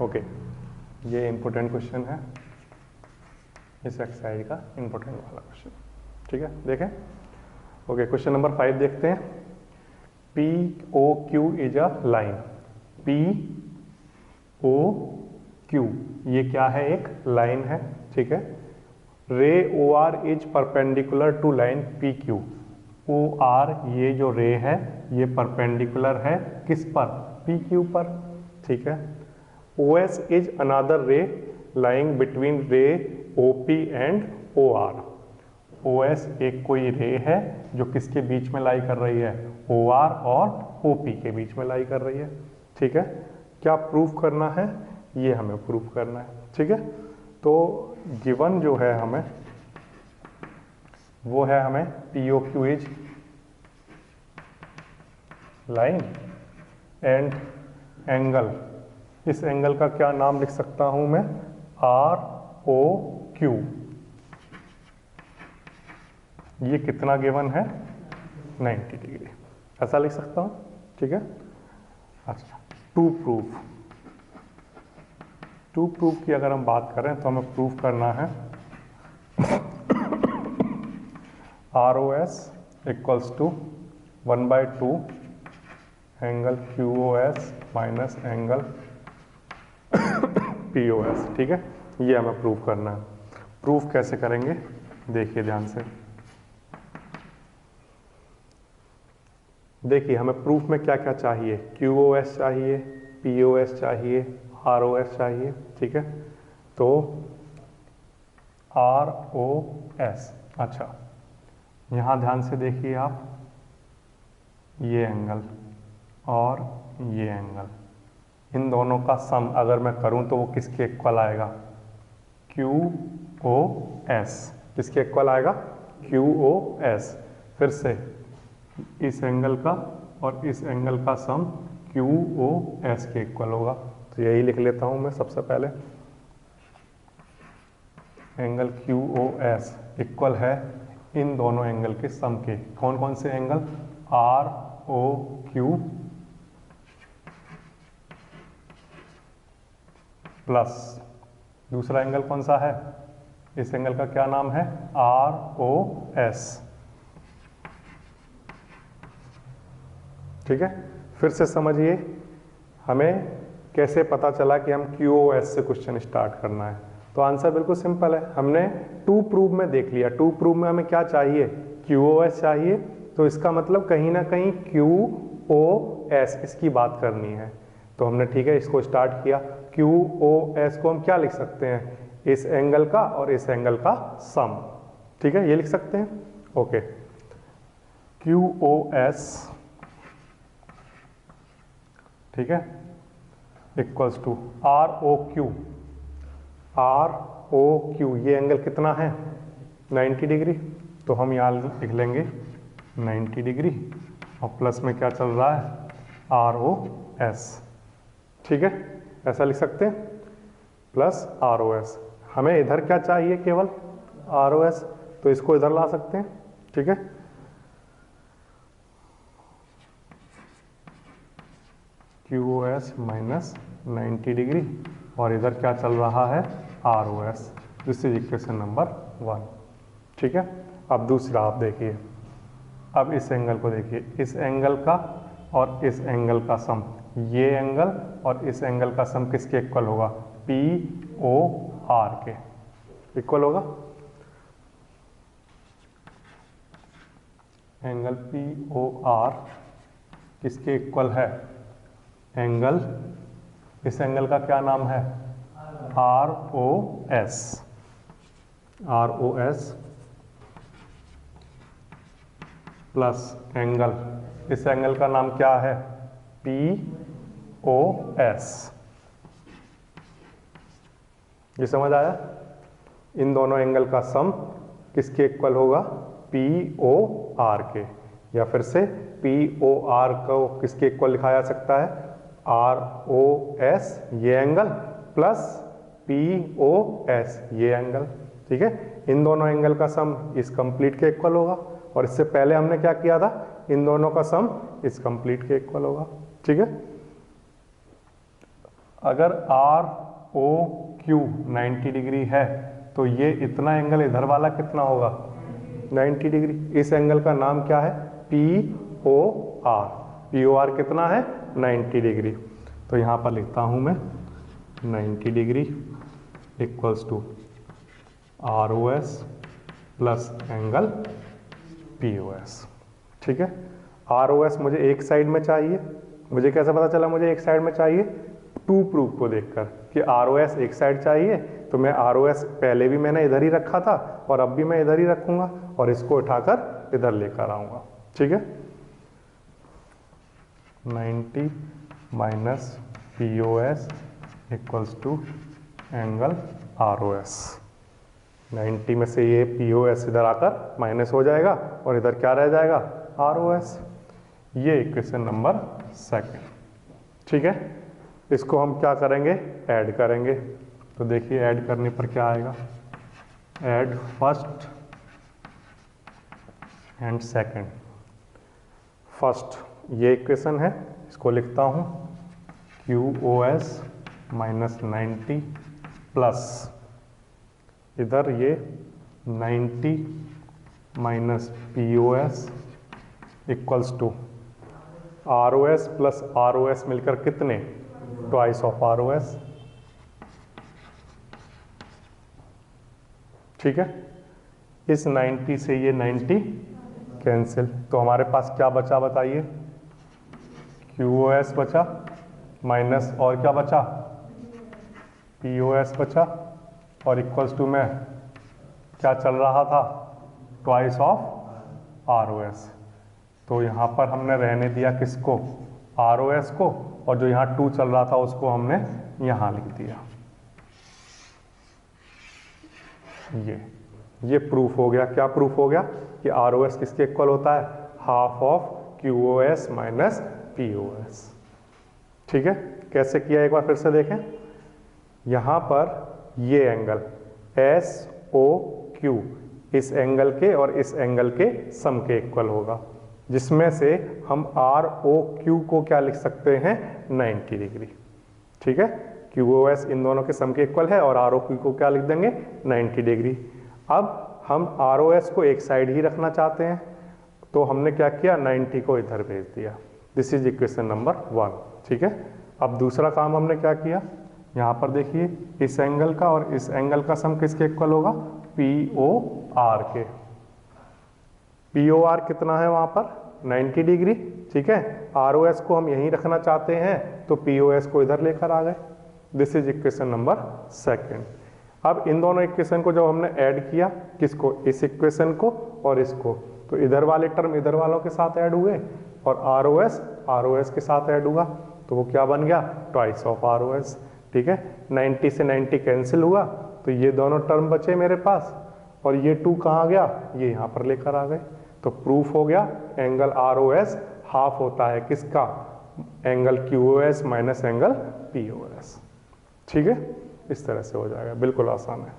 Okay, ये important question है, इस एक्सरसाइज का इम्पोर्टेंट वाला क्वेश्चन। ठीक है, देखें। ओके, क्वेश्चन नंबर 5 देखते हैं। P O Q is a line. P O Q ये क्या है? एक लाइन है। ठीक है। Ray O R is perpendicular to line P Q. O R ये जो रे है ये परपेंडिकुलर है किस पर? पी क्यू पर। ठीक है। O S is another ray lying between ray O P and O R. O S एक कोई रे है जो किसके बीच में लाई कर रही है? ओ आर और ओ पी के बीच में लाई कर रही है। ठीक है। क्या प्रूफ करना है? ये हमें प्रूफ करना है। ठीक है। तो गिवन जो है हमें वो है हमें P O Q is line and angle. इस एंगल का क्या नाम लिख सकता हूं मैं? R O Q. ये कितना गिवन है? 90 डिग्री। ऐसा लिख सकता हूं। ठीक है। अच्छा, टू प्रूफ की अगर हम बात करें तो हमें प्रूफ करना है R O S equals to 1/2 angle Q O S minus angle P O S. ठीक है, ये हमें प्रूफ करना है। प्रूफ कैसे करेंगे देखिए ध्यान से। देखिए हमें प्रूफ में क्या क्या चाहिए? क्यू ओ एस चाहिए, पी ओ एस चाहिए, आर ओ एस चाहिए। ठीक है। तो आर ओ एस, अच्छा यहाँ ध्यान से देखिए आप, ये एंगल और ये एंगल, इन दोनों का सम अगर मैं करूं तो वो किसके इक्वल आएगा? Q O S. किसके इक्वल आएगा? Q O S. फिर से इस एंगल का और इस एंगल का सम क्यू ओ एस के इक्वल होगा। तो यही लिख लेता हूं मैं सबसे पहले। Angle Q O S equal है इन दोनों एंगल के सम के। कौन कौन से angle? R O Q plus दूसरा एंगल कौन सा है? इस एंगल का क्या नाम है? R O S. ठीक है। फिर से समझिए हमें कैसे पता चला कि हम क्यू ओ एस से क्वेश्चन स्टार्ट करना है। तो आंसर बिल्कुल सिंपल है। हमने टू प्रूफ में देख लिया। टू प्रूफ में हमें क्या चाहिए? क्यू ओ एस चाहिए। तो इसका मतलब कहीं ना कहीं क्यू ओ एस इसकी बात करनी है। तो हमने ठीक है इसको स्टार्ट किया। क्यू ओ एस को हम क्या लिख सकते हैं? इस एंगल का और इस एंगल का सम। ठीक है, ये लिख सकते हैं। ओके, क्यू ओ एस ठीक है equals to R O Q. R O Q ये एंगल कितना है? 90 डिग्री। तो हम यहाँ लिख लेंगे 90 डिग्री और प्लस में क्या चल रहा है? R O S. ठीक है, ऐसा लिख सकते हैं, प्लस आर ओ एस। हमें इधर क्या चाहिए? केवल आर ओ एस। तो इसको इधर ला सकते हैं। ठीक है, Q O S minus 90 degree और इधर क्या चल रहा है? R O S. This is equation number 1। ठीक है। अब दूसरा आप देखिए, अब इस एंगल को देखिए, इस एंगल का और इस एंगल का सम, ये एंगल और इस एंगल का सम किसके इक्वल होगा? पी ओ आर के इक्वल होगा। एंगल पी ओ आर किसके इक्वल है? एंगल, इस एंगल का क्या नाम है? R O S. R O S plus angle, इस एंगल का नाम क्या है? P O S. ये समझ आया? इन दोनों एंगल का सम किसके इक्वल होगा? पी ओ आर के। या फिर से पी ओ आर को किसके इक्वल लिखा जा सकता है? आर ओ एस ये angle plus P O S ये एंगल। ठीक है, इन दोनों एंगल का सम इस कंप्लीट के इक्वल होगा। और इससे पहले हमने क्या किया था? इन दोनों का सम इस कंप्लीट के इक्वल होगा। ठीक है, अगर आर ओ क्यू 90 डिग्री है तो ये इतना एंगल इधर वाला कितना होगा 90 डिग्री। इस एंगल का नाम क्या है P O R. P O R कितना है 90 डिग्री। तो यहाँ पर लिखता हूँ मैं 90 degree equals to R O S plus angle P O S. ठीक है, आर ओ एस मुझे एक साइड में चाहिए। मुझे कैसे पता चला मुझे एक साइड में चाहिए? टू प्रूफ को देखकर कि आर ओ एस एक साइड चाहिए, तो मैं आर ओ एस पहले भी मैंने इधर ही रखा था और अब भी मैं इधर ही रखूंगा और इसको उठाकर इधर लेकर आऊंगा। ठीक है, 90 minus P O S equals to angle R O S. 90 में से ये पी ओ एस इधर आकर माइनस हो जाएगा और इधर क्या रह जाएगा आर ओ एस। ये इक्वेशन नंबर सेकंड। ठीक है, इसको हम क्या करेंगे ऐड करेंगे। तो देखिए ऐड करने पर क्या आएगा, add first and second. First ये इक्वेशन है, इसको लिखता हूँ Q O S minus 90 plus इधर ये 90 minus P O S equals to R O S plus R O S मिलकर कितने twice of R O S. ठीक है, इस 90 से ये 90 कैंसिल, तो हमारे पास क्या बचा बताइए, क्यू ओ एस बचा माइनस और क्या बचा पी ओ एस बचा और इक्वल्स टू में क्या चल रहा था twice of R O S. तो यहाँ पर हमने रहने दिया किसको आर ओ एस को, और जो यहाँ 2 चल रहा था उसको हमने यहाँ लिख दिया। ये प्रूफ हो गया। क्या प्रूफ हो गया कि आर ओ एस किसके इक्वल होता है half of Q O S minus P O S. ठीक है, कैसे किया एक बार फिर से देखें। यहाँ पर ये एंगल एस ओ क्यू इस एंगल के और इस एंगल के सम के इक्वल होगा, जिसमें से हम आर ओ क्यू को क्या लिख सकते हैं 90 डिग्री। ठीक है, क्यू ओ एस इन दोनों के सम के इक्वल है और आर ओ क्यू को क्या लिख देंगे 90 डिग्री। अब हम आर ओ एस को एक साइड ही रखना चाहते हैं, तो हमने क्या किया 90 को इधर भेज दिया। This is equation number 1। ठीक है, अब दूसरा काम हमने क्या किया, यहाँ पर देखिए इस एंगल का और इस एंगल का सम किसके इक्वल होगा पी ओ आर के। पी ओ आर कितना है वहाँ पर 90 डिग्री। ठीक है, आर ओ एस को हम यहीं रखना चाहते हैं तो पी ओ एस को इधर लेकर आ गए। This is equation number second. अब इन दोनों इक्वेशन को जब हमने ऐड किया, किसको इस इक्वेशन को और इसको, तो इधर वाले टर्म इधर वालों के साथ ऐड हुए और आर ओ एस के साथ ऐड हुआ, तो वो क्या बन गया twice of R O S. ठीक है, 90 से 90 कैंसिल हुआ तो ये दोनों टर्म बचे मेरे पास और ये 2 कहाँ गया ये यहाँ पर लेकर आ गए। तो प्रूफ हो गया angle R O S half होता है किसका angle Q O S minus angle P O S. ठीक है, इस तरह से हो जाएगा, बिल्कुल आसान है।